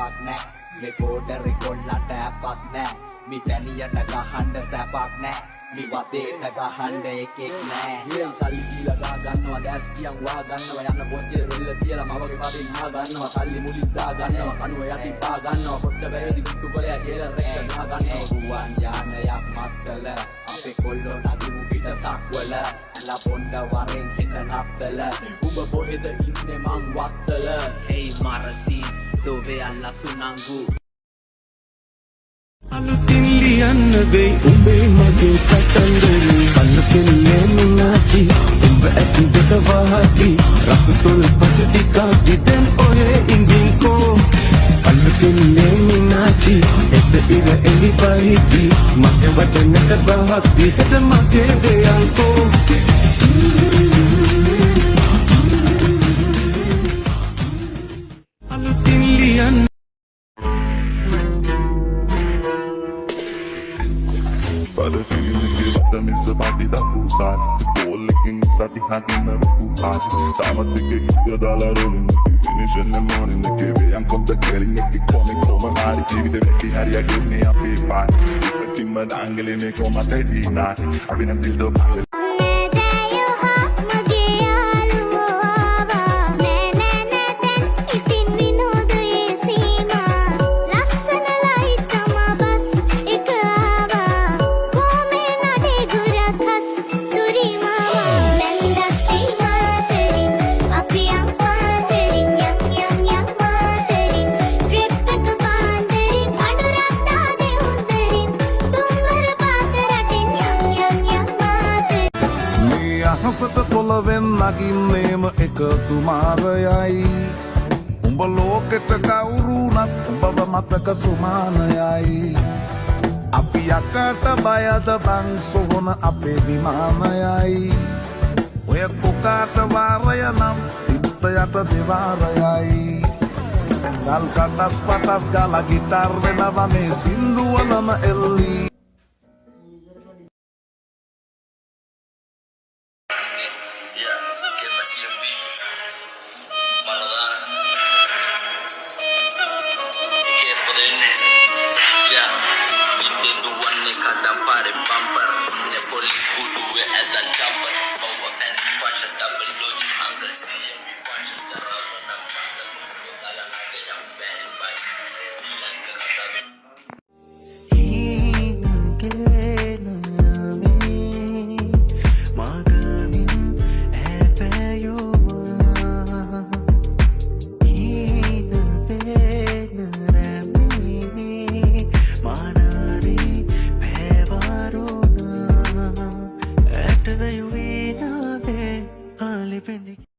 සැපක් නෑ මේ බෝඩරේ කොල්ලට ඇපක් නෑ මේ පැණියට ගහන්න සැපක් නෑ මේ වතේට ගහන්න එකෙක් නෑ හිරන් සල්ලි දීලා ගා ගන්නවා දැස් පියන් වා ගන්නවා යන්න පොඩ්ඩේ රොල්ල තියලා මවගේ පදින් ආ ගන්නවා සල්ලි මුලින් දා ගන්නවා කනුව යටි පා ගන්නවා පොඩ්ඩ වැරදි ගුට්ටු කොලයා කියලා රෙක්ක ගා ගන්නවා ගුවන් යානයක් මත්තල අපේ කොල්ලෝ නදිමු පිට සක්වල ඇලා පොණ්ඩ වරෙන් හිට නත්තල උඹ කොහෙද ඉන්නේ මං Wattala Hey Marasi dove alla sunangu අලුතින් ලියන්න වෙයි උඹේ මගේ කතන්දරේ අලුතින්නේ මිනාචි උඹ ඇසින් දෙක වහති රතුතොල් පට ටිකක් දිදෙන් ඔයේ ඉංගිකෝ අලුතින්නේ මිනාචි එත ඉර එලි පහිති මගේ වචනට බහති හෙට මගේ දෙයන්කෝ අලුතින් ලියන්න But the feeling we give them is about the poolside. Goal licking inside the hand in the poolside. Time to get your dollar rolling. Finish in the morning. The give it and come the killing. Make it come and come and hide. Give it the Becky Harry. I give me a big bite. But think my angle in it come and take the night. I've been until the battle. අහසට කොළවෙන් නගින්නේම එකතු මාරයයි උඹ ලෝකෙට කවුරුනත් උඹව මතක සුමානයයි අපි යකට බයද බං සොහොන අපේ විමානයයි ඔය කොකාට වාරය නම් තිත්ත යට දෙවාරයයි ගල් කටස් පටස් ගාලා ගිටාර් වෙනවා මේ සින්දුවලම එල්ලි Pare bumper, the police food as the jumper, power and punch a double logic, uncle see punch the rubber